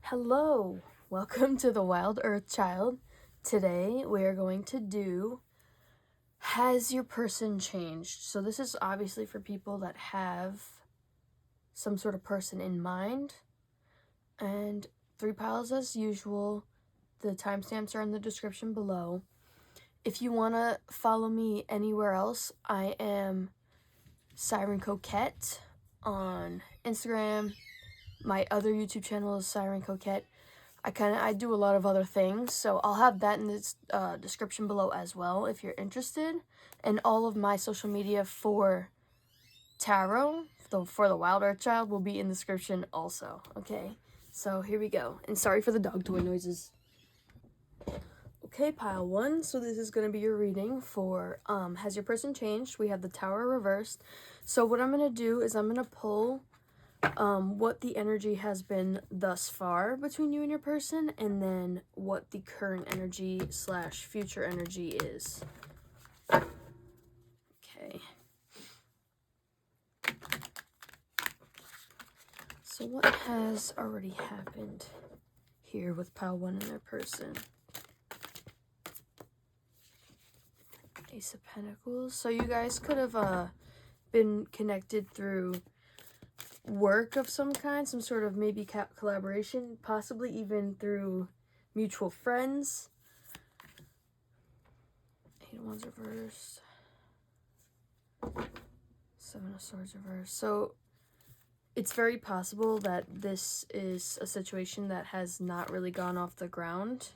Hello, welcome to the Wild Earth Child. Today we are going to do Has Your Person Changed? So this is obviously for people that have some sort of person in mind. And 3 piles as usual. The timestamps are in the description below. If you want to follow me anywhere else, I am Siren Coquette on Instagram. My other YouTube channel is Siren Coquette. I do a lot of other things, so I'll have that in the description below as well if you're interested. And all of my social media for tarot, for the Wild Earth Child, will be in the description also. Okay, so here we go. And sorry for the dog toy noises. Okay, pile 1. So this is going to be your reading for Has Your Person Changed? We have the Tower reversed. So what I'm going to do is I'm going to pull what the energy has been thus far between you and your person, and then what the current energy / future energy is. Okay. So what has already happened here with pile 1 and their person? Ace of Pentacles. So you guys could have been connected through work of some kind, some sort of maybe collaboration, possibly even through mutual friends. 8 of Wands reversed. 7 of Swords reversed. So it's very possible that this is a situation that has not really gone off the ground.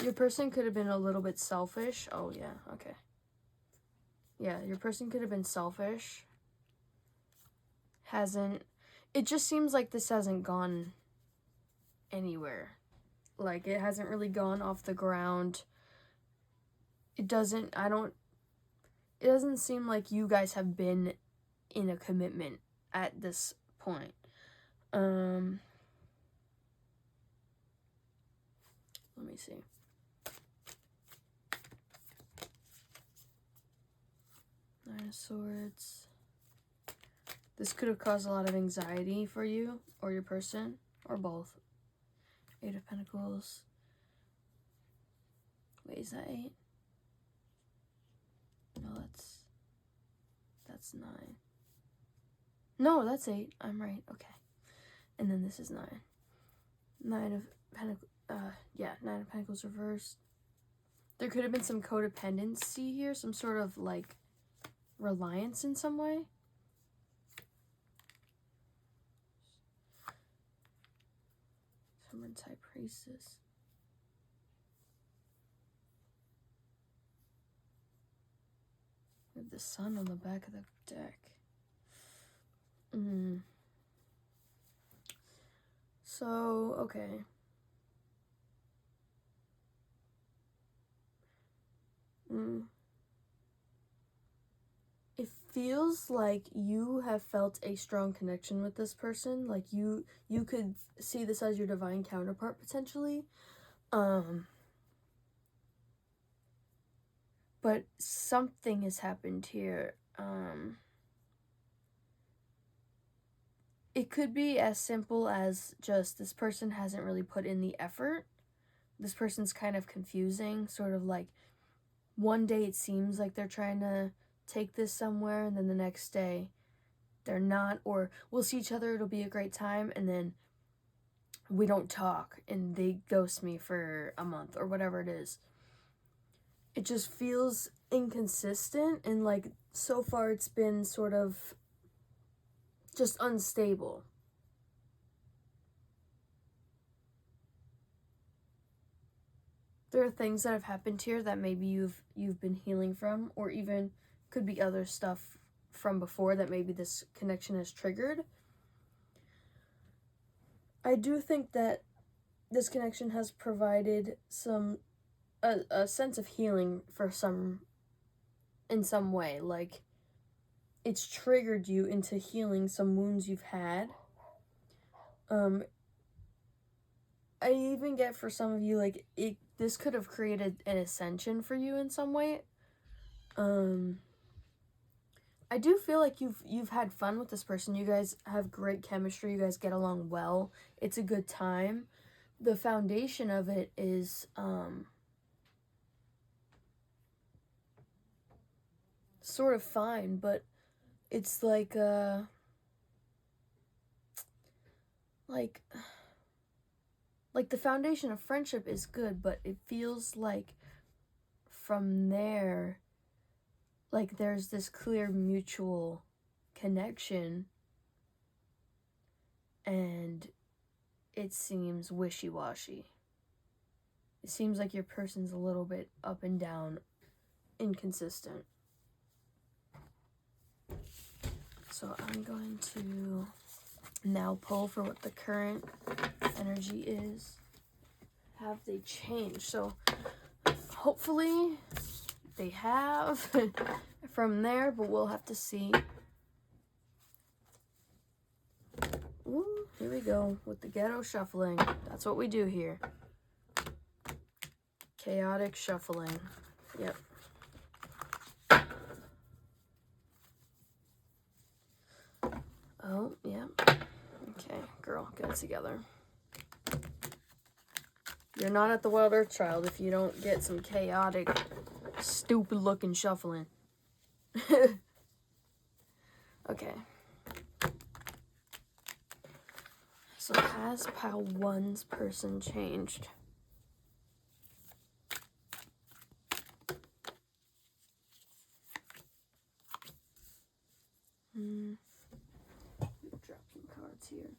Your person could have been a little bit selfish. Oh, yeah, okay. Yeah, your person could have been selfish. It just seems like this hasn't gone anywhere. Like, it hasn't really gone off the ground. It doesn't seem like you guys have been in a commitment at this point. Let me see. Nine of Swords. This could have caused a lot of anxiety for you or your person, or both. 8 of Pentacles. Wait, is that 8? No, that's 9. No, that's 8. I'm right. Okay. And then this is 9. 9 of Pentacles. 9 of Pentacles reversed. There could have been some codependency here, some sort of like reliance in some way. Someone's High Priestess. We have the Sun on the back of the deck. So, okay. It feels like you have felt a strong connection with this person. Like you could see this as your divine counterpart potentially. But something has happened here. It could be as simple as just this person hasn't really put in the effort. This person's kind of confusing, sort of like one day it seems like they're trying to take this somewhere, and then the next day they're not, or we'll see each other, it'll be a great time, and then we don't talk and they ghost me for a month or whatever it is. It just feels inconsistent, and like so far it's been sort of just unstable. There are things that have happened here that maybe you've been healing from, or even could be other stuff from before that maybe this connection has triggered. I do think that this connection has provided a sense of healing for in some way. Like, it's triggered you into healing some wounds you've had. I even get for some of you, like, this could have created an ascension for you in some way. I do feel like you've had fun with this person. You guys have great chemistry. You guys get along well. It's a good time. The foundation of it is sort of fine, but it's like the foundation of friendship is good, but it feels like from there, like there's this clear mutual connection, and it seems wishy-washy. It seems like your person's a little bit up and down, inconsistent. So I'm going to now pull for what the current energy is. Have they changed? So hopefully they have from there, but we'll have to see. Ooh, here we go with the ghetto shuffling. That's what we do here. Chaotic shuffling. Yep. Oh, yeah. Okay, girl, get it together. You're not at the Wild Earth Child if you don't get some chaotic, stupid-looking shuffling. Okay. So has Pile 1's person changed? Drop some cards here.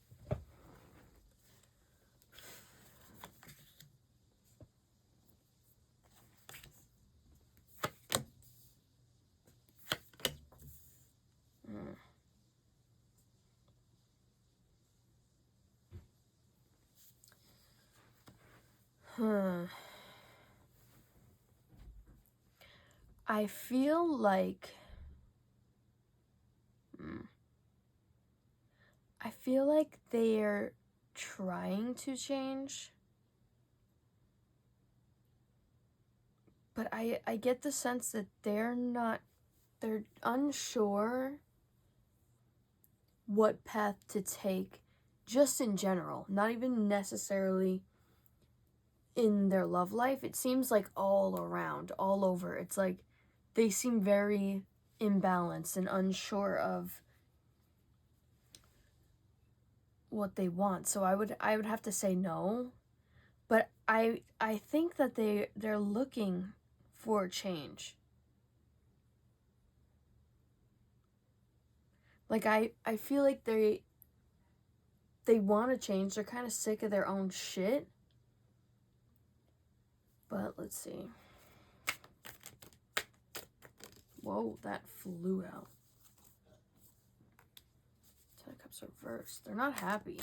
I feel like they're trying to change, but I get the sense that they're unsure what path to take, just in general, not even necessarily in their love life. It seems like all around, all over. It's like they seem very imbalanced and unsure of what they want. So I would have to say no, but I think that they're looking for change. Like I feel like they want to change. They're kind of sick of their own shit. But let's see. Whoa, that flew out. Ten of Cups reversed. They're not happy.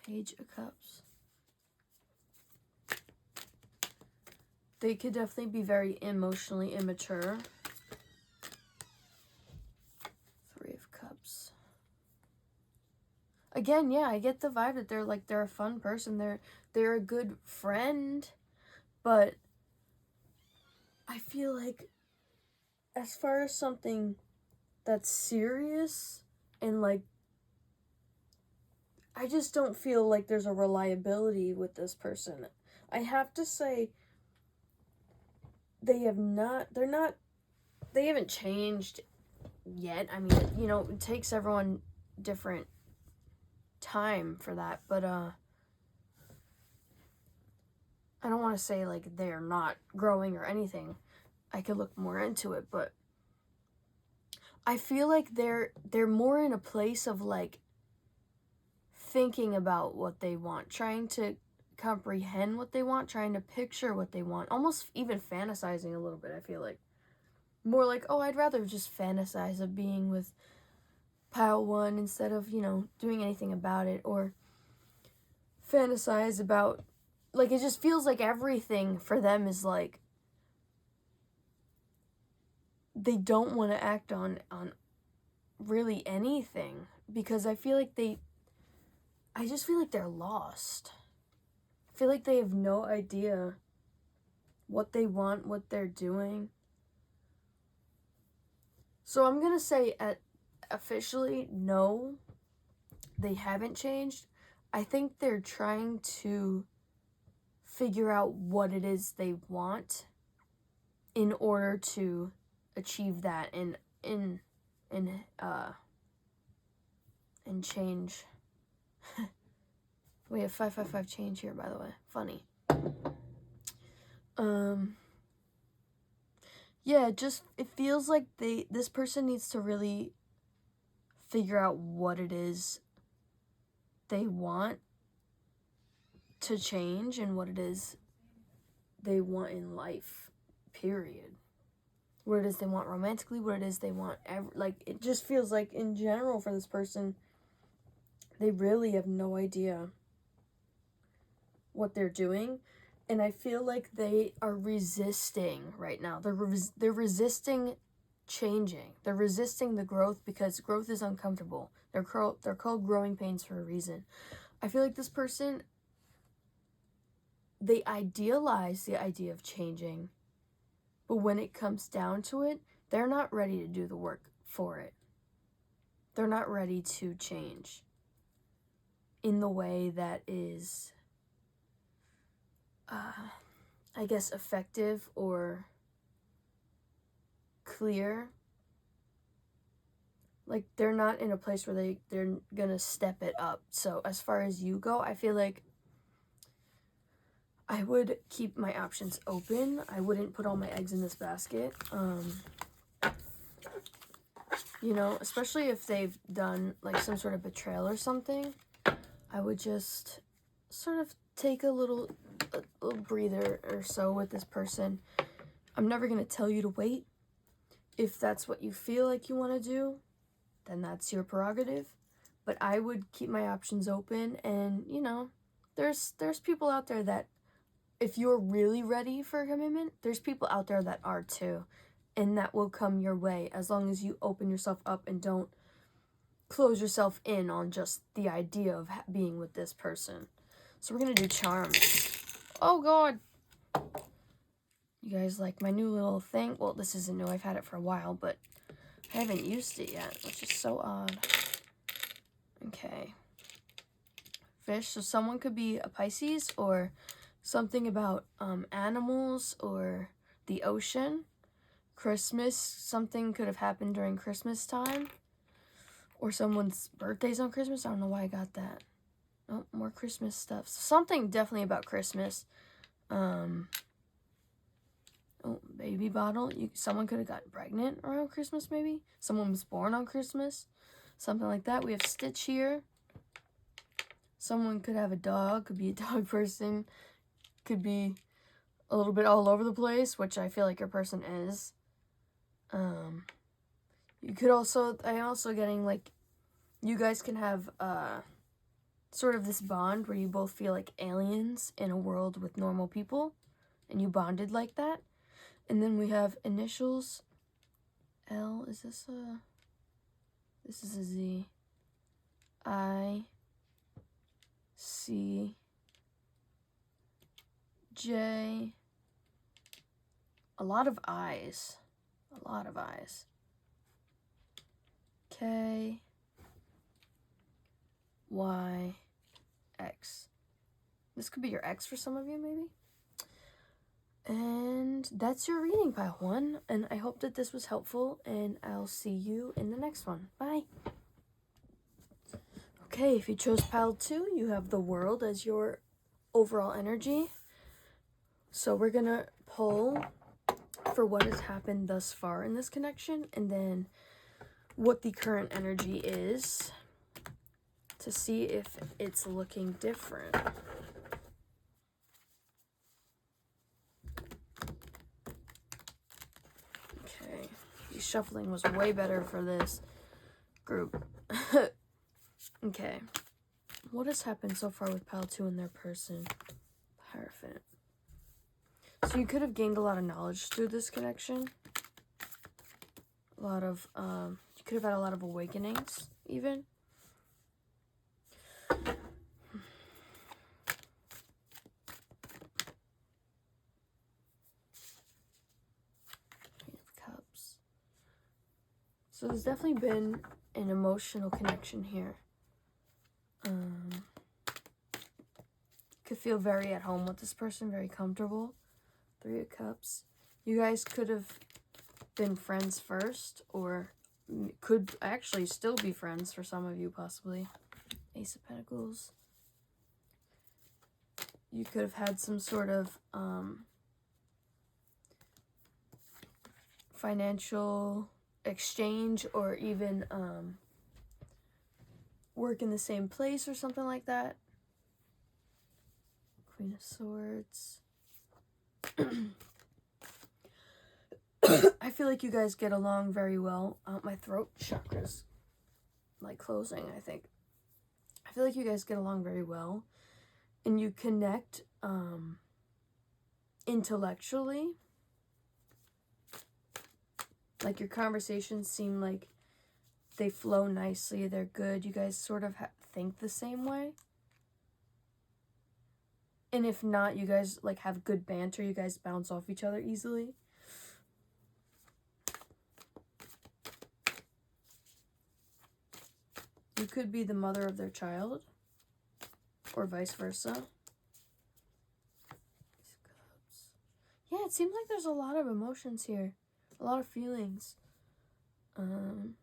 Page of Cups. They could definitely be very emotionally immature. Three of Cups. Again, yeah, I get the vibe that they're a fun person. They're a good friend, but I feel like as far as something that's serious and like, I just don't feel like there's a reliability with this person. I have to say they haven't changed yet. I mean, you know, it takes everyone different time for that, but I don't want to say like they're not growing or anything. I could look more into it, but I feel like they're more in a place of like thinking about what they want, trying to comprehend what they want, trying to picture what they want, almost even fantasizing a little bit. I feel like more like, oh, I'd rather just fantasize of being with Pile 1 instead of, you know, doing anything about it, or fantasize about, like, it just feels like everything for them is like they don't want to act on really anything, because I feel like I just feel like they're lost. I feel like they have no idea what they want, what they're doing. So I'm going to say officially, no, they haven't changed. I think they're trying to figure out what it is they want in order to achieve that and change. We have 555 change here, by the way. Funny. Yeah, it feels like this person needs to really figure out what it is they want to change and what it is they want in life, period. What it is they want romantically, what it is they want it just feels like in general for this person, they really have no idea what they're doing. And I feel like they are resisting right now. They're resisting changing. They're resisting the growth because growth is uncomfortable. They're called growing pains for a reason. I feel like this person, they idealize the idea of changing, but when it comes down to it, they're not ready to do the work for it. They're not ready to change in the way that is, I guess, effective or clear. Like, they're not in a place where they're gonna step it up. So as far as you go, I feel like I would keep my options open. I wouldn't put all my eggs in this basket. You know, especially if they've done like some sort of betrayal or something, I would just sort of take a little breather or so with this person. I'm never going to tell you to wait. If that's what you feel like you want to do, then that's your prerogative. But I would keep my options open, and, you know, there's people out there that, if you're really ready for a commitment, there's people out there that are too, and that will come your way as long as you open yourself up and don't close yourself in on just the idea of being with this person. So we're gonna do charms. Oh god, you guys like my new little thing? Well, this isn't new, I've had it for a while, but I haven't used it yet, which is so odd. Okay, fish. So someone could be a Pisces or something about animals or the ocean. Christmas, something could have happened during Christmas time. Or someone's birthday's on Christmas. I don't know why I got that. Oh, more Christmas stuff. Something definitely about Christmas. Oh, baby bottle. Someone could have gotten pregnant around Christmas, maybe. Someone was born on Christmas. Something like that. We have Stitch here. Someone could have a dog. Could be a dog person. Could be a little bit all over the place, which I feel like your person is. You could also, I'm also getting like, you guys can have sort of this bond where you both feel like aliens in a world with normal people, and you bonded like that. And then we have initials. L, is this a, this is a Z. I, C, J, a lot of I's, a lot of I's. K, Y, X. This could be your X for some of you, maybe. And that's your reading, pile one. And I hope that this was helpful, and I'll see you in the next one. Bye. Okay, if you chose pile two, you have the world as your overall energy. So we're gonna pull for what has happened thus far in this connection, and then what the current energy is to see if it's looking different. Okay, the shuffling was way better for this group. Okay, what has happened so far with pile two and their person? Hierophant. So you could have gained a lot of knowledge through this connection. A lot of, you could have had a lot of awakenings, even. So there's definitely been an emotional connection here. Could feel very at home with this person, very comfortable. 3 of Cups. You guys could have been friends first, or could actually still be friends for some of you, possibly. Ace of Pentacles. You could have had some sort of financial exchange, or even work in the same place or something like that. Queen of Swords. I feel like you guys get along very well. My throat chakra's like closing, I think. I feel like you guys get along very well, and you connect intellectually. Like, your conversations seem like they flow nicely, they're good. You guys sort of think the same way. And if not, you guys like have good banter. You guys bounce off each other easily. You could be the mother of their child, or vice versa. Yeah, it seems like there's a lot of emotions here, a lot of feelings. 9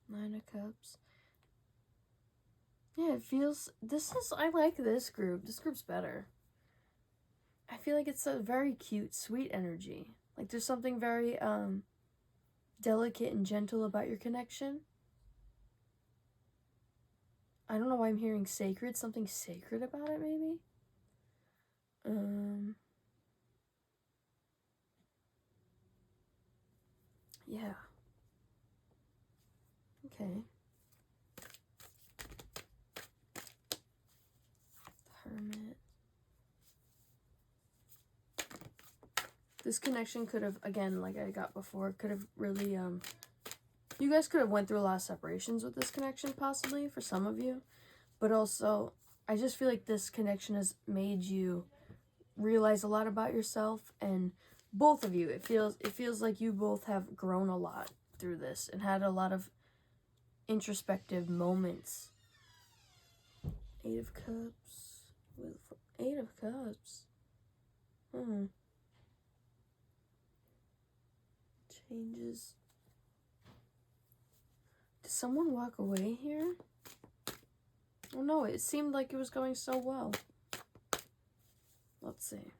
of Cups. Yeah, it feels, I like this group. This group's better. I feel like it's a very cute, sweet energy. Like, there's something very delicate and gentle about your connection. I don't know why I'm hearing sacred. Something sacred about it, maybe? Yeah. Okay. Hermit. This connection could have, again, like I got before, could have really, you guys could have went through a lot of separations with this connection, possibly, for some of you. But also, I just feel like this connection has made you realize a lot about yourself, and both of you, it feels like you both have grown a lot through this and had a lot of introspective moments. 8 of Cups. 8 of Cups. Changes. Did someone walk away here? Oh no, it seemed like it was going so well. Let's see.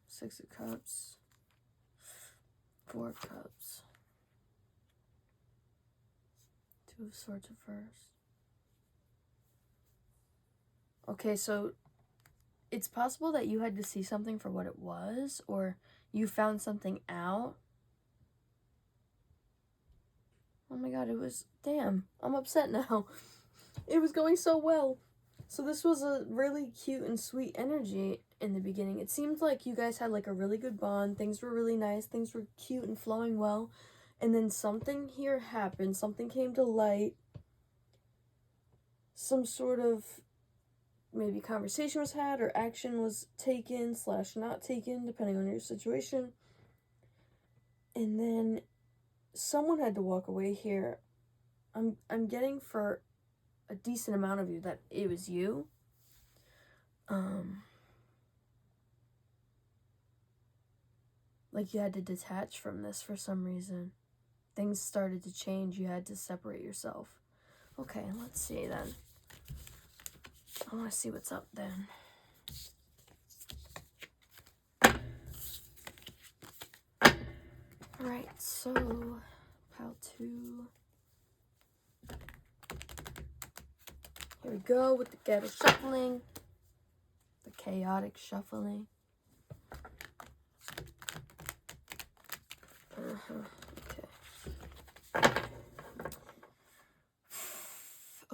Six of Cups. 4 of Cups. 2 of Swords reversed. Okay, so it's possible that you had to see something for what it was, or you found something out. Oh my god, it was... Damn, I'm upset now. It was going so well. So this was a really cute and sweet energy in the beginning. It seemed like you guys had like a really good bond. Things were really nice. Things were cute and flowing well. And then something here happened. Something came to light. Some sort of maybe conversation was had, or action was taken / not taken, depending on your situation. And then someone had to walk away here. I'm getting for a decent amount of you that it was you. Like you had to detach from this for some reason. Things started to change. You had to separate yourself. Okay, let's see then. I want to see what's up then. Alright, so pile 2. Here we go with the ghetto shuffling. The chaotic shuffling. Okay.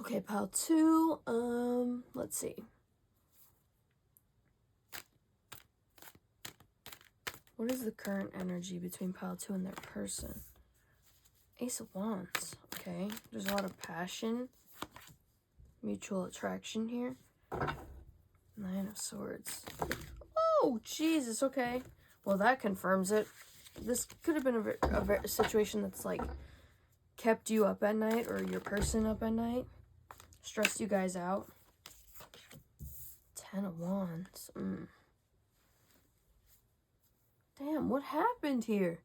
Okay, pile 2. Let's see. What is the current energy between pile 2 and their person? Ace of Wands. Okay. There's a lot of passion, mutual attraction here. Nine of Swords. Oh, Jesus, okay. Well, that confirms it. This could have been a situation that's, like, kept you up at night, or your person up at night. Stressed you guys out. 10 of Wands. Damn, what happened here?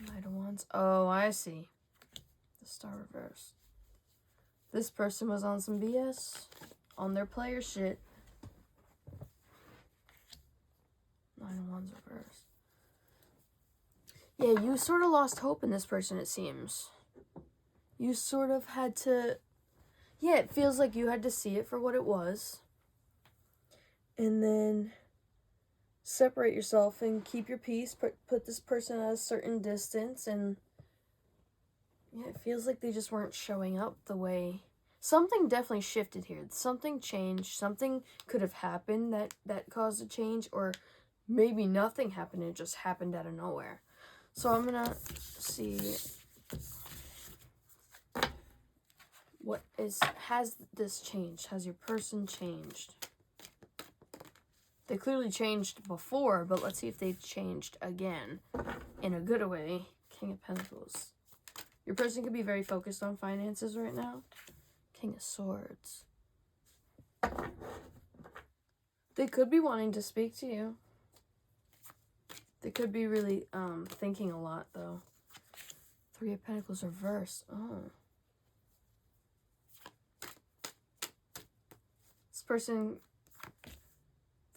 Knight of Wands. Oh, I see. The Star reversed. This person was on some BS. On their player shit. Nine of Wands reversed. Yeah, you sort of lost hope in this person, it seems. You sort of had to... Yeah, it feels like you had to see it for what it was. And then separate yourself and keep your peace. Put this person at a certain distance. And yeah, it feels like they just weren't showing up the way... Something definitely shifted here. Something changed. Something could have happened that caused a change. Or maybe nothing happened. It just happened out of nowhere. So I'm going to see... Has this changed? Has your person changed? They clearly changed before, but let's see if they've changed again in a good way. King of Pentacles. Your person could be very focused on finances right now. King of Swords. They could be wanting to speak to you. They could be really thinking a lot, though. Three of Pentacles reversed. Oh. This person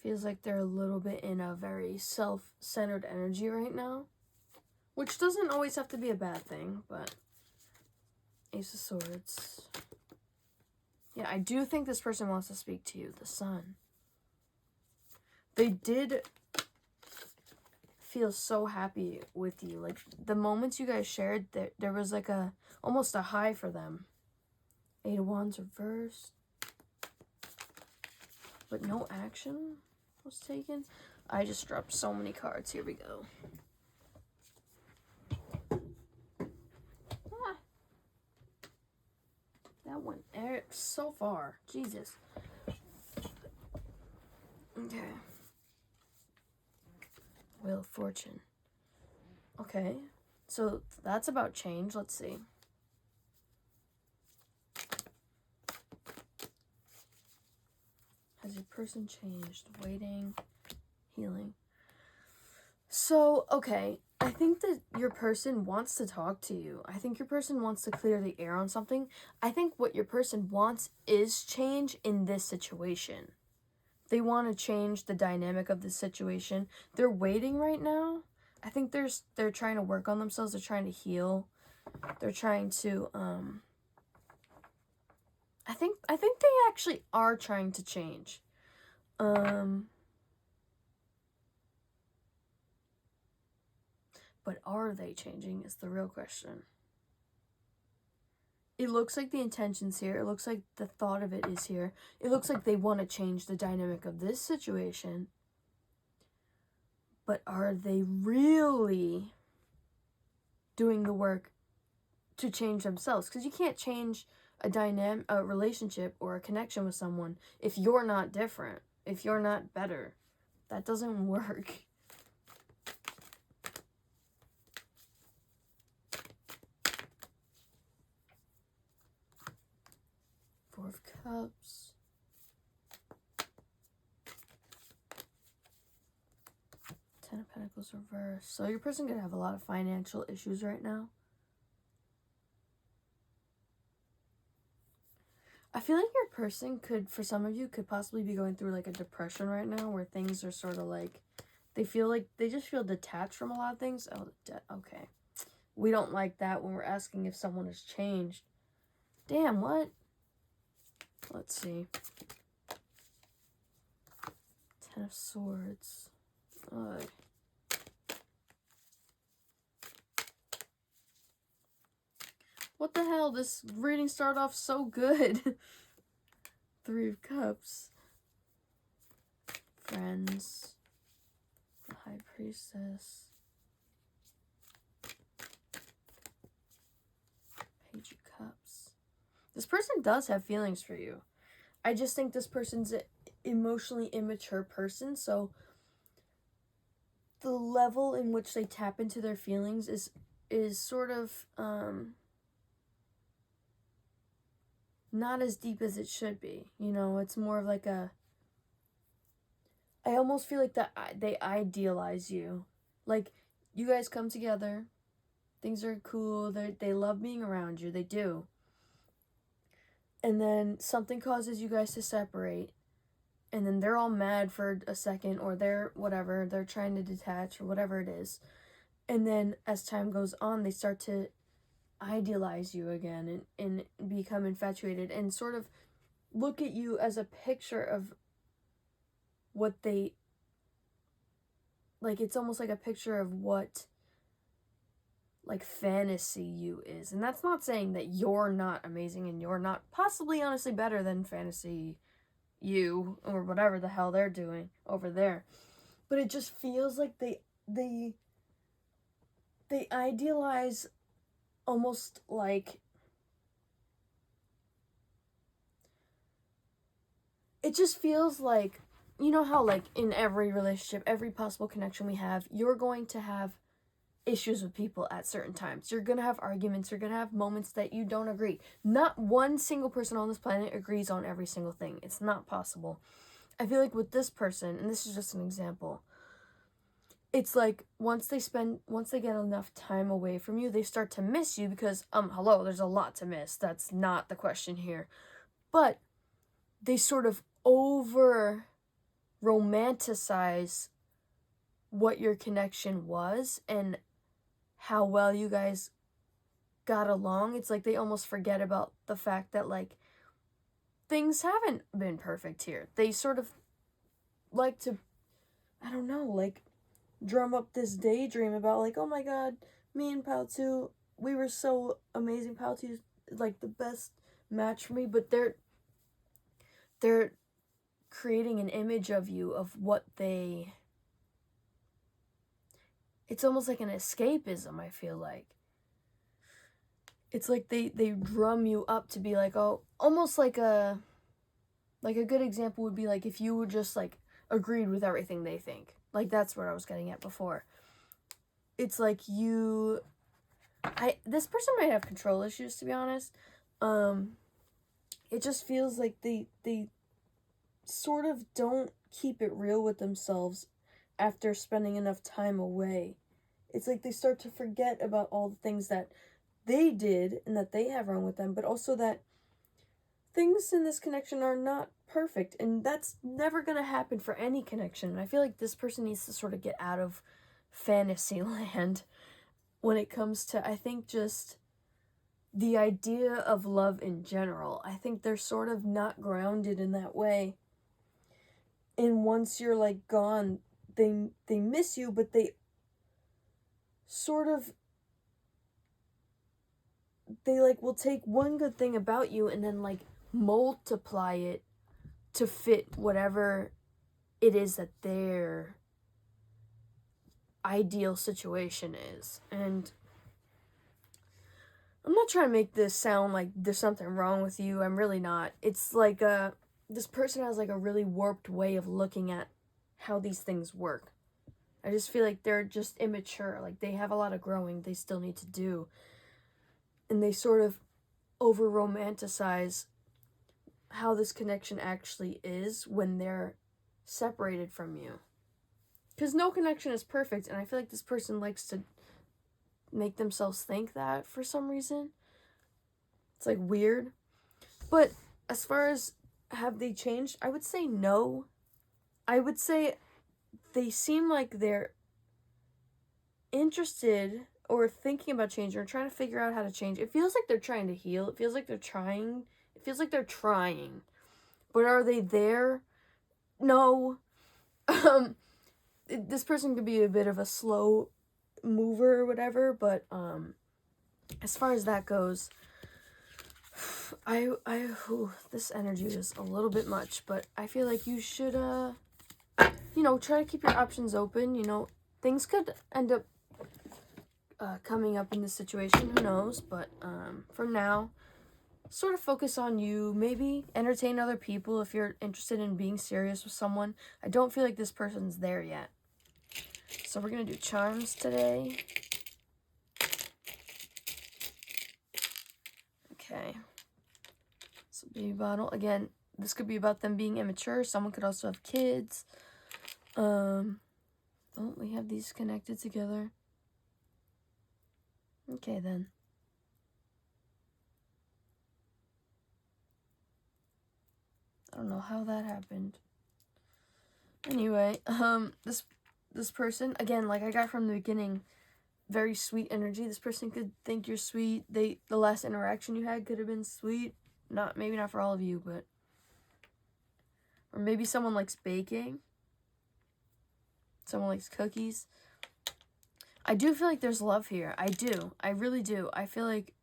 feels like they're a little bit in a very self-centered energy right now. Which doesn't always have to be a bad thing, but... Ace of Swords. Yeah, I do think this person wants to speak to you. The Sun. They did feel so happy with you. Like, the moments you guys shared, there was like almost a high for them. Eight of Wands reversed. But no action was taken. I just dropped so many cards. Here we go. Ah. That went so far. Jesus. Okay. Wheel of Fortune. Okay. So that's about change. Let's see. Has your person changed? Waiting. Healing. So, okay. I think that your person wants to talk to you. I think your person wants to clear the air on something. I think what your person wants is change in this situation. They want to change the dynamic of the situation. They're waiting right now. I think they're trying to work on themselves. They're trying to heal. They're trying to I think they actually are trying to change. But are they changing is the real question. It looks like the intention's here. It looks like the thought of it is here. It looks like they want to change the dynamic of this situation. But are they really doing the work to change themselves? Because you can't change a relationship or a connection with someone if you're not different, if you're not better. That doesn't work. Four of Cups. Ten of Pentacles reversed. So your person could have a lot of financial issues right now. I feel like your person could, for some of you, could possibly be going through like a depression right now where things are sort of like, they just feel detached from a lot of things. Oh, okay. We don't like that when we're asking if someone has changed. Damn, what? Let's see. Ten of Swords. Ugh. What the hell? This reading started off so good. Three of Cups. Friends. The High Priestess. Page of Cups. This person does have feelings for you. I just think this person's an emotionally immature person, so the level in which they tap into their feelings is sort of not as deep as it should be. You know, it's more of like I almost feel like that they idealize you. Like, you guys come together, things are cool, they love being around you, they do. And then something causes you guys to separate, and then they're all mad for a second, or they're trying to detach, or whatever it is. And then as time goes on, they start to idealize you again and become infatuated and sort of look at you as a picture of what they, like, it's almost like a picture of what, like, fantasy you is. And that's not saying that you're not amazing and you're not possibly honestly better than fantasy you or whatever the hell they're doing over there. But it just feels like they idealize almost like, it just feels like, you know how, like, in every relationship, every possible connection we have, you're going to have issues with people at certain times. You're going to have arguments. You're going to have moments that you don't agree. Not one single person on this planet agrees on every single thing. It's not possible. I feel like with this person, and this is just an example, it's like once they get enough time away from you, they start to miss you because, hello, there's a lot to miss. That's not the question here. But they sort of over romanticize what your connection was and how well you guys got along. It's like they almost forget about the fact that, like, things haven't been perfect here. They sort of like to, I don't know, like, drum up this daydream about, like, oh my god, me and Paltu, we were so amazing. Paltu's like the best match for me. But they're creating an image of you of what they, it's almost like an escapism, I feel like. It's like they drum you up to be like, oh, almost like a good example would be like if you would just, like, agreed with everything they think. Like, that's what I was getting at before. It's like this person might have control issues, to be honest. It just feels like they sort of don't keep it real with themselves after spending enough time away. It's like they start to forget about all the things that they did and that they have wrong with them, but also that things in this connection are not perfect, and that's never going to happen for any connection. And I feel like this person needs to sort of get out of fantasy land when it comes to, I think, just the idea of love in general. I think they're sort of not grounded in that way. And once you're, like, gone, they miss you, but they sort of, they, like, will take one good thing about you and then, like, multiply it to fit whatever it is that their ideal situation is. And I'm not trying to make this sound like there's something wrong with you. I'm really not. It's like this person has, like, a really warped way of looking at how these things work. I just feel like they're just immature. Like, they have a lot of growing they still need to do. And they sort of over-romanticize how this connection actually is when they're separated from you. Because no connection is perfect, and I feel like this person likes to make themselves think that for some reason. It's, like, weird. But as far as have they changed, I would say no. I would say they seem like they're interested or thinking about changing or trying to figure out how to change. It feels like they're trying to heal. It feels like they're trying. It feels like they're trying. But are they there? No. This person could be a bit of a slow mover or whatever, but as far as that goes, this energy is a little bit much, but I feel like you should try to keep your options open. Things could end up coming up in this situation, who knows, but for now, sort of focus on you, maybe entertain other people if you're interested in being serious with someone. I don't feel like this person's there yet. So we're going to do charms today. Okay. So baby bottle. Again, this could be about them being immature. Someone could also have kids. Oh, we have these connected together. Okay, then. I don't know how that happened. Anyway, this person, again, like I got from the beginning, very sweet energy. This person could think you're sweet. The last interaction you had could have been sweet. Maybe not for all of you, but, or maybe someone likes baking. Someone likes cookies. I do feel like there's love here. I do. I really do. I feel like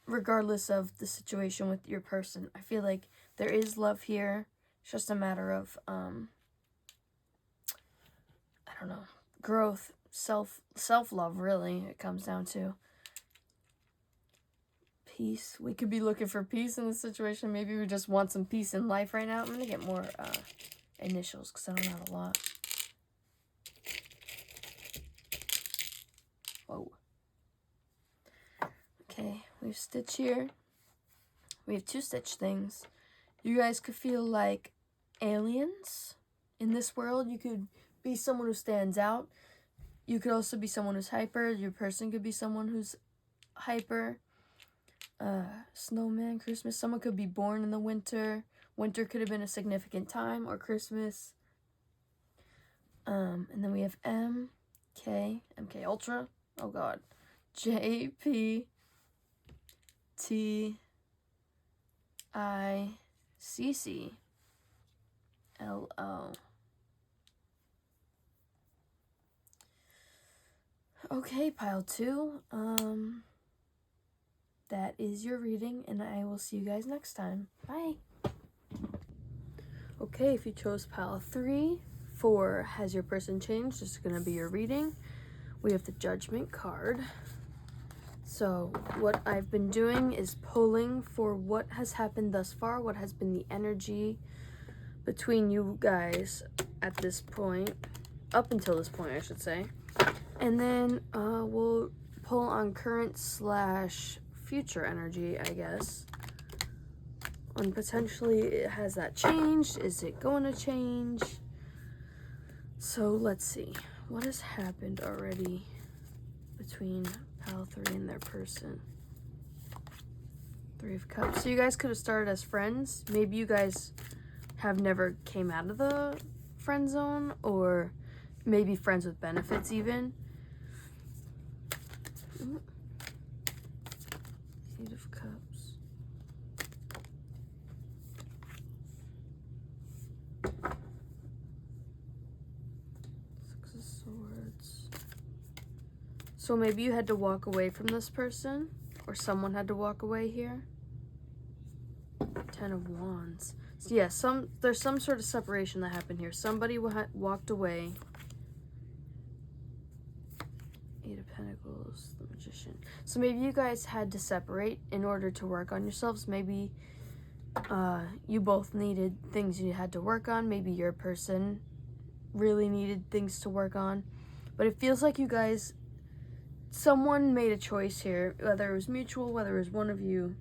regardless of the situation with your person, I feel like there is love here. It's just a matter of, I don't know, growth, self-love, really, it comes down to. Peace. We could be looking for peace in this situation. Maybe we just want some peace in life right now. I'm going to get more initials because I don't have a lot. Whoa. Okay, we have Stitch here. We have 2 Stitch things. You guys could feel like aliens in this world. You could be someone who stands out. You could also be someone who's hyper. Your person could be someone who's hyper. Snowman, Christmas. Someone could be born in the winter. Winter could have been a significant time, or Christmas. And then we have MK Ultra. Oh God. JPTICC. LO. Okay, pile 2. That is your reading, and I will see you guys next time. Bye. Okay, if you chose pile 3 for Has Your Person Changed, this is going to be your reading. We have the Judgment card. So what I've been doing is pulling for what has happened thus far, what has been the energy between you guys at this point, up until this point, I should say. And then we'll pull on current / future energy, I guess. And potentially, has that changed? Is it going to change? So let's see. What has happened already between pile 3 and their person? 3 of Cups. So you guys could have started as friends. Maybe you guys have never came out of the friend zone, or maybe friends with benefits even. 8 of Cups. Swords. So maybe you had to walk away from this person, or someone had to walk away here. 10 of Wands. So yeah, there's some sort of separation that happened here. Somebody walked away. 8 of Pentacles, the Magician. So maybe you guys had to separate in order to work on yourselves. Maybe you both needed things you had to work on. Maybe your person really needed things to work on. But it feels like you guys, someone made a choice here, whether it was mutual, whether it was one of you,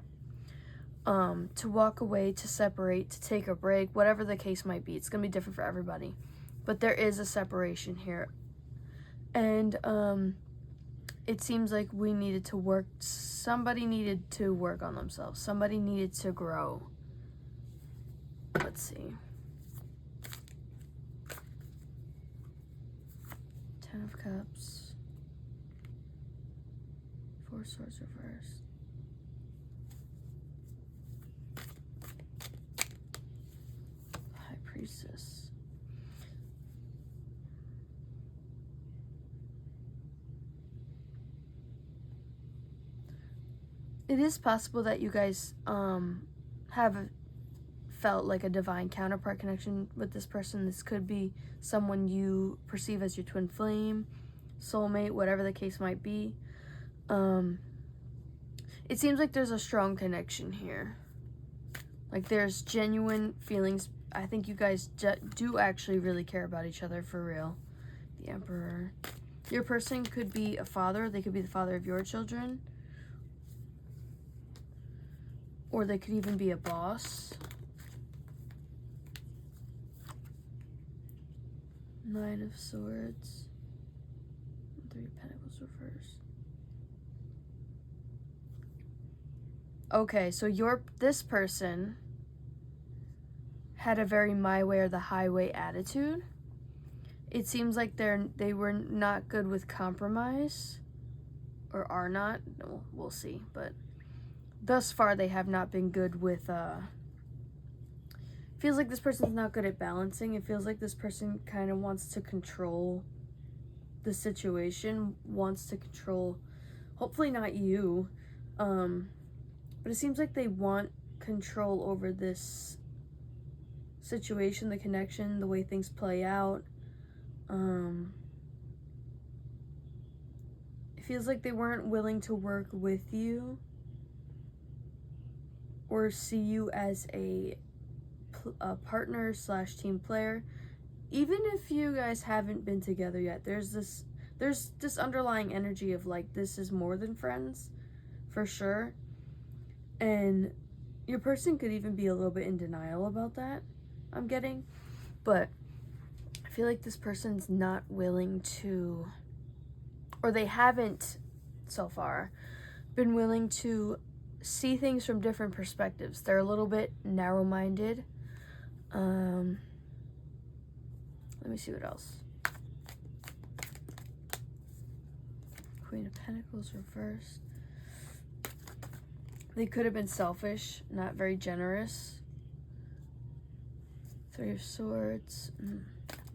to walk away, to separate, to take a break, whatever the case might be. It's going to be different for everybody. But there is a separation here. And it seems like we needed to work, somebody needed to work on themselves. Somebody needed to grow. Let's see. 10 of Cups. 4 Swords reversed. High Priestess. It is possible that you guys have felt like a divine counterpart connection with this person. This could be someone you perceive as your twin flame, soulmate, whatever the case might be. it seems like there's a strong connection here. Like there's genuine feelings. I think you guys do actually really care about each other for real. The Emperor. Your person could be a father. They could be the father of your children. Or they could even be a boss. Nine of Swords. Three of Pentacles reversed. Okay, so this person had a very my way or the highway attitude. It seems like they were not good with compromise, or are not. No, we'll see. But thus far, they have not been good with. Feels like this person's not good at balancing. It feels like this person kind of wants to control the situation, wants to control. Hopefully not you. But it seems like they want control over this situation, the connection, the way things play out. It feels like they weren't willing to work with you or see you as a partner / team player. Even if you guys haven't been together yet, there's this underlying energy of like, this is more than friends, for sure. And your person could even be a little bit in denial about that, I'm getting. But I feel like this person's not willing to, or they haven't so far been willing to see things from different perspectives. They're a little bit narrow-minded. Let me see what else. Queen of Pentacles reversed. They could have been selfish, not very generous. Three of Swords.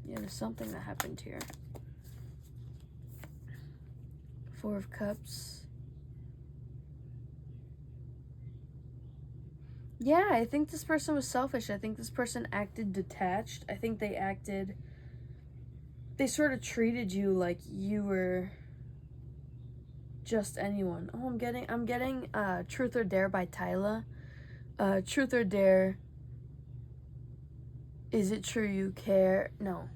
Yeah, there's something that happened here. Four of Cups. Yeah, I think this person was selfish. I think this person acted detached. I think they sort of treated you like you were just anyone. Oh, I'm getting Truth or Dare by Tyla. Truth or Dare. Is it true you care? No.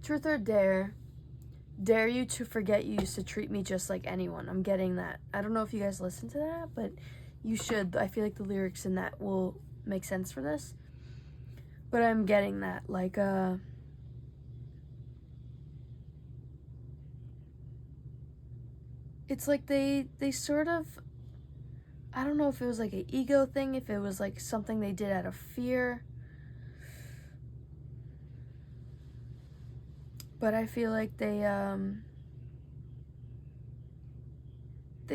Truth or Dare. Dare you to forget you used to treat me just like anyone. I'm getting that. I don't know if you guys listen to that, but you should. I feel like the lyrics in that will make sense for this. But I'm getting that. Like, it's like they sort of, I don't know if it was like an ego thing, if it was like something they did out of fear. But I feel like they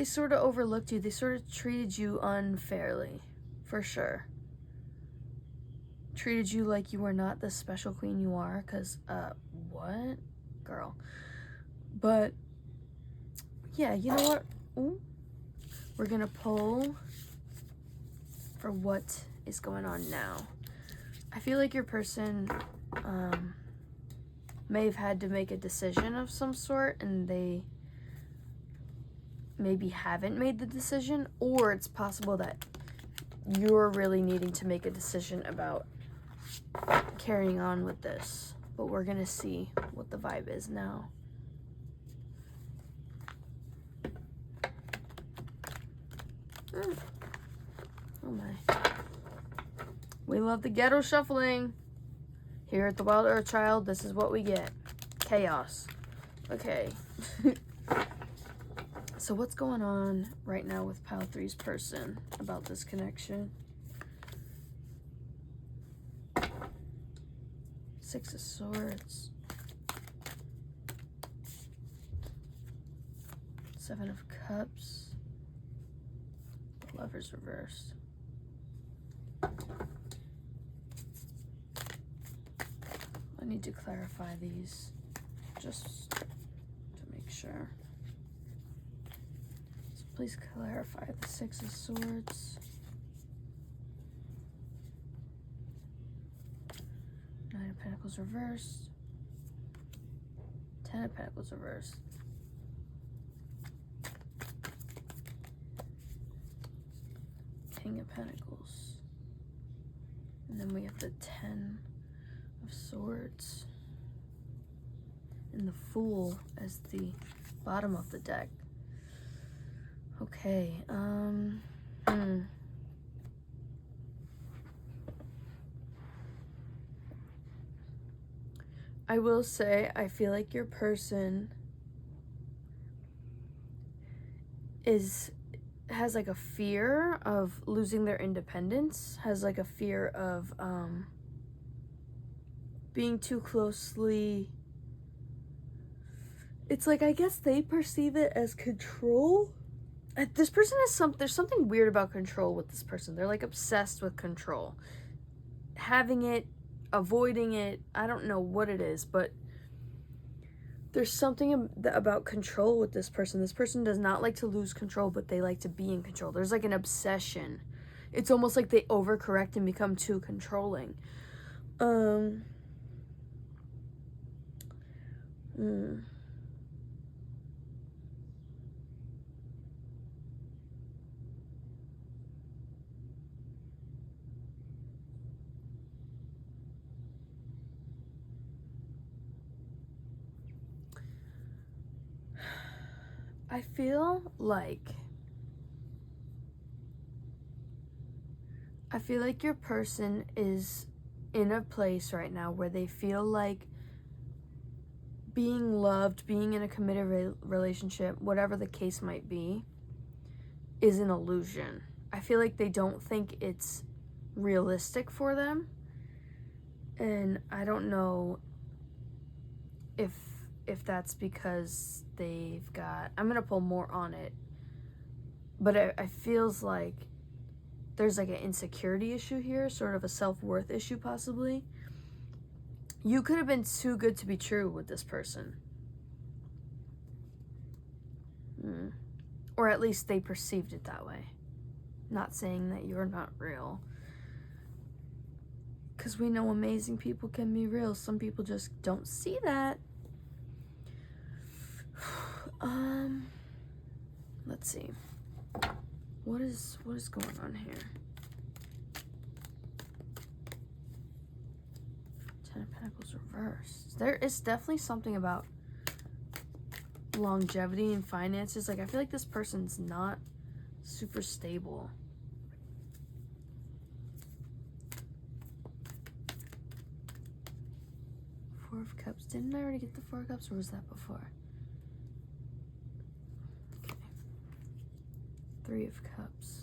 sort of overlooked you. They sort of treated you unfairly, for sure. Treated you like you were not the special queen you are, because, what? Girl. But, yeah, you know what? Ooh. We're gonna pull for what is going on now. I feel like your person, may have had to make a decision of some sort, and they maybe haven't made the decision, or it's possible that you're really needing to make a decision about carrying on with this. But we're gonna see what the vibe is now. Oh my. We love the ghetto shuffling. Here at the Wild Earth Child, this is what we get. Chaos. Okay. So what's going on right now with Pile 3's person about this connection? Six of Swords. Seven of Cups. The Lover's reversed. I need to clarify these just to make sure. So please clarify the Six of Swords. Nine of Pentacles reversed. Ten of Pentacles reversed. King of Pentacles. And then we have the 10 of Swords. And the Fool as the bottom of the deck. Okay, I will say, I feel like your person has like a fear of losing their independence, has like a fear of being too closely, it's like, I guess they perceive it as control. This person has there's something weird about control with this person. They're like obsessed with control, having it, avoiding it. I don't know what it is, but there's something about control with this person. This person does not like to lose control, but they like to be in control. There's like an obsession. It's almost like they overcorrect and become too controlling. I feel like your person is in a place right now where they feel like being loved, being in a committed relationship, whatever the case might be, is an illusion. I feel like they don't think it's realistic for them. And I don't know if that's because they've got, I'm gonna pull more on it, but it feels like there's like an insecurity issue here, sort of a self-worth issue possibly. You could have been too good to be true with this person. Or at least they perceived it that way. Not saying that you're not real. Because we know amazing people can be real. Some people just don't see that. Let's see. What is going on here? 10 of Pentacles reversed. There is definitely something about longevity and finances. Like, I feel like this person's not super stable. Four of Cups. Didn't I already get the Four of Cups, or was that before? Okay. Three of Cups.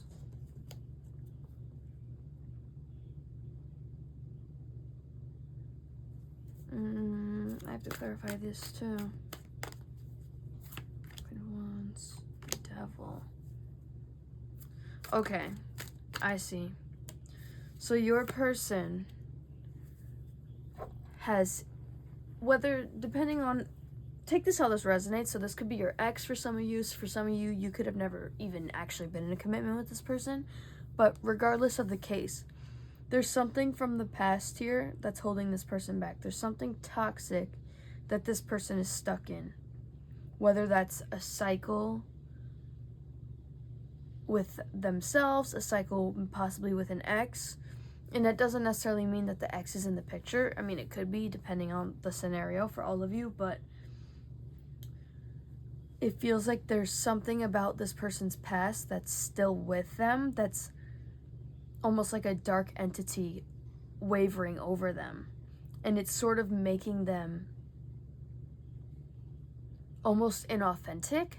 I have to clarify this too. Queen of Wands, Devil. Okay, I see. So your person has, whether, depending on, take this how this resonates. So this could be your ex for some of you. For some of you, you could have never even actually been in a commitment with this person. But regardless of the case, there's something from the past here that's holding this person back. There's something toxic that this person is stuck in. Whether that's a cycle with themselves, a cycle possibly with an ex. And that doesn't necessarily mean that the ex is in the picture. I mean, it could be depending on the scenario for all of you, but it feels like there's something about this person's past that's still with them, that's almost like a dark entity wavering over them. And it's sort of making them almost inauthentic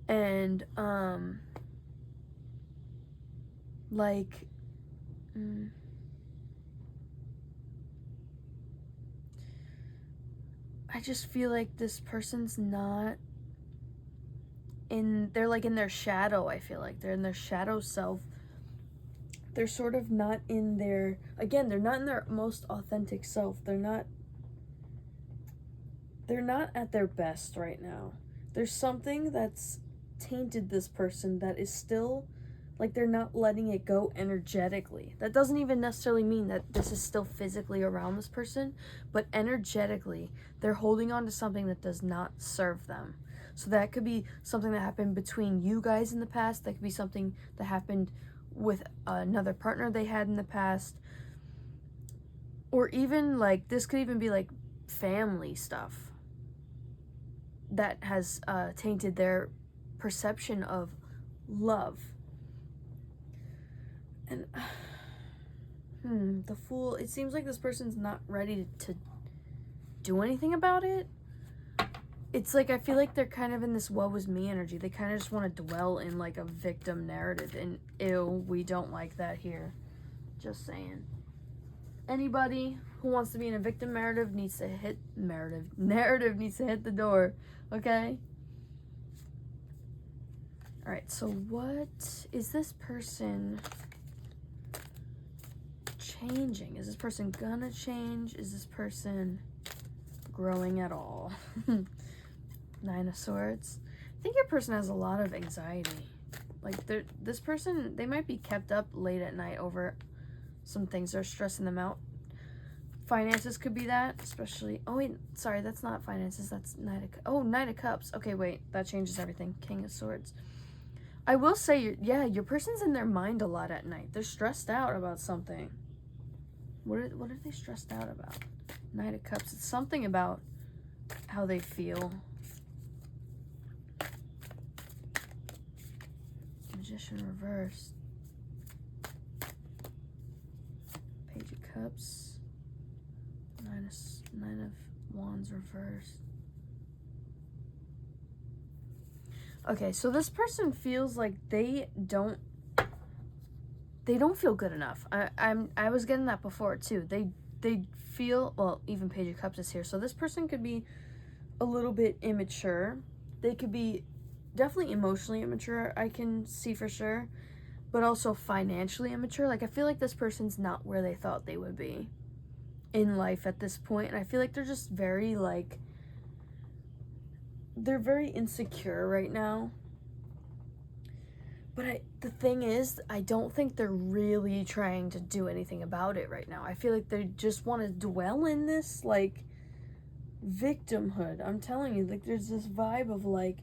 and I just feel like this person's not in, they're like in their shadow. I feel like they're in their shadow self. They're sort of not in their, again, they're not in their most authentic self. They're not at their best right now. There's something that's tainted this person that is still, like, they're not letting it go energetically. That doesn't even necessarily mean that this is still physically around this person, but energetically, they're holding on to something that does not serve them. So that could be something that happened between you guys in the past. That could be something that happened with another partner they had in the past, or even like this could even be like family stuff that has tainted their perception of love. And the Fool, it seems like this person's not ready to do anything about it. It's like I feel like they're kind of in this woe is me energy. They kind of just want to dwell in like a victim narrative, and ew, we don't like that here. Just saying. Anybody who wants to be in a victim narrative needs to hit needs to hit the door, okay? All right, so what is this person changing? Is this person gonna change? Is this person growing at all? 9 of Swords. I think your person has a lot of anxiety. Like, this person, they might be kept up late at night over some things that are stressing them out. Finances could be that, especially... Oh, wait, sorry, that's not finances. That's Knight of Cups. Okay, wait, that changes everything. King of Swords. I will say, your person's in their mind a lot at night. They're stressed out about something. What are they stressed out about? Knight of Cups. It's something about how they feel. Magician reversed. Page of Cups. Nine of Wands reversed. Okay, so this person feels like they don't feel good enough. I was getting that before too. They feel, well, even Page of Cups is here. So this person could be a little bit immature. They could be definitely emotionally immature, I can see for sure, but also financially immature. Like, I feel like this person's not where they thought they would be in life at this point, and I feel like they're just very, like, they're very insecure right now. But the thing is, I don't think they're really trying to do anything about it right now. I feel like they just want to dwell in this, like, victimhood. I'm telling you, like, there's this vibe of, like,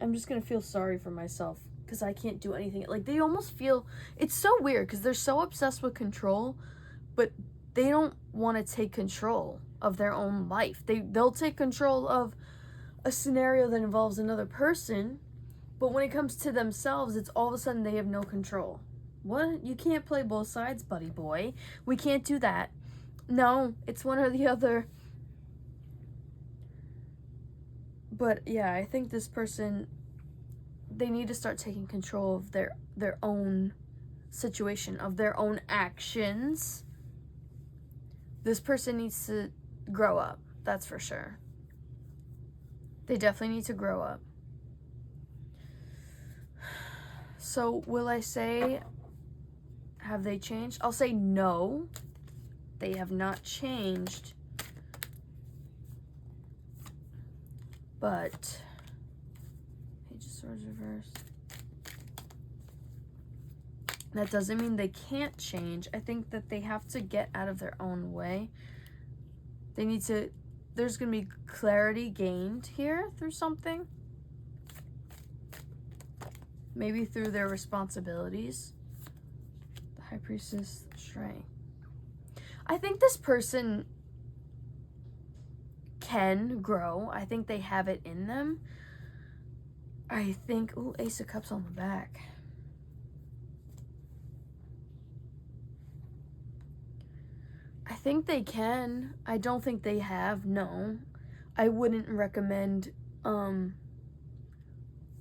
I'm just gonna feel sorry for myself because I can't do anything. Like, they almost feel, it's so weird because they're so obsessed with control, but they don't want to take control of their own life. They'll take control of a scenario that involves another person, but when it comes to themselves, it's all of a sudden they have no control. What? You can't play both sides, buddy boy. We can't do that. No, it's one or the other. But yeah, I think this person, they need to start taking control of their own situation, of their own actions. This person needs to grow up, that's for sure. They definitely need to grow up. So will I say, have they changed? I'll say no, they have not changed. But, Page of Swords reversed. That doesn't mean they can't change. I think that they have to get out of their own way. They need to, there's going to be clarity gained here through something. Maybe through their responsibilities. The High Priestess, Strength. I think this person can grow. I think they have it in them. I think, ooh, Ace of Cups on the back. I think they can. I don't think they have, no. I wouldn't recommend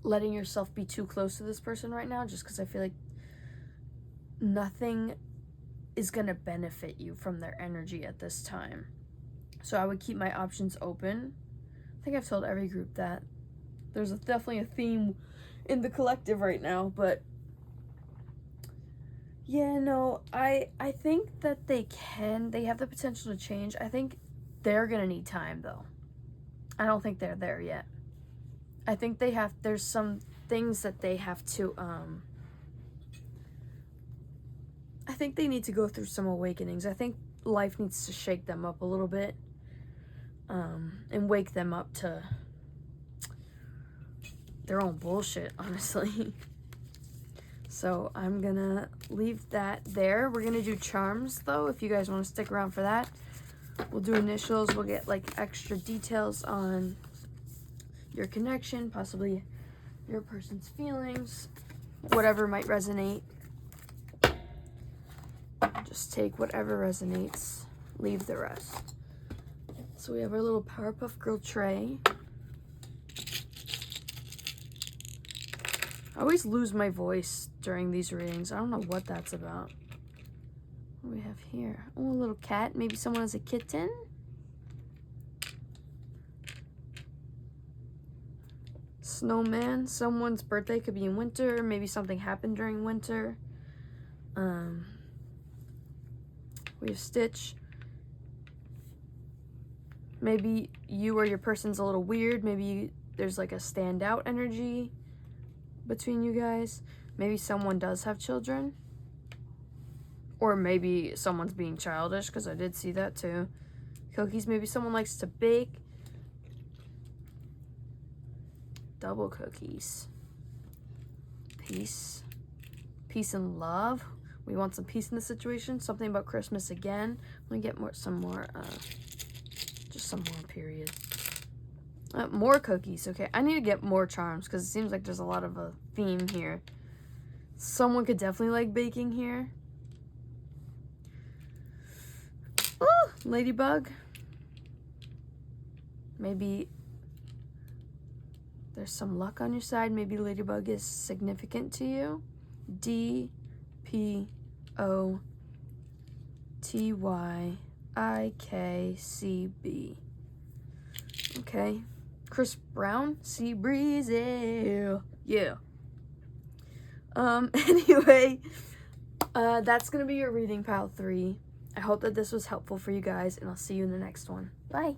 letting yourself be too close to this person right now, just because I feel like nothing is going to benefit you from their energy at this time. So I would keep my options open. I think I've told every group that. There's definitely a theme in the collective right now, but yeah, no, I think that they have the potential to change. I think they're going to need time, though. I don't think they're there yet. I think there's some things that they have to, I think they need to go through some awakenings. I think life needs to shake them up a little bit, and wake them up to their own bullshit, honestly. So I'm gonna leave that there. We're gonna do charms though, if you guys want to stick around for that. We'll do initials, we'll get like extra details on your connection, possibly your person's feelings, whatever might resonate. Just take whatever resonates, leave the rest. So we have our little Powerpuff Girl tray. I always lose my voice during these readings. I don't know what that's about. What do we have here? Oh, a little cat. Maybe someone has a kitten. Snowman. Someone's birthday could be in winter. Maybe something happened during winter. We have Stitch. Maybe you or your person's a little weird. Maybe there's like a standout energy between you guys. Maybe someone does have children. Or maybe someone's being childish, because I did see that too. Cookies. Maybe someone likes to bake. Double cookies. Peace. Peace and love. We want some peace in the situation. Something about Christmas again. Let me get some more, period. More cookies. Okay, I need to get more charms because it seems like there's a lot of a theme here. Someone could definitely like baking here. Oh, ladybug. Maybe there's some luck on your side. Maybe ladybug is significant to you. DPOTYIKCB. Okay. Chris Brown, Sea Breezy. Yeah. Anyway, that's gonna be your reading pile 3. I hope that this was helpful for you guys, and I'll see you in the next one. Bye.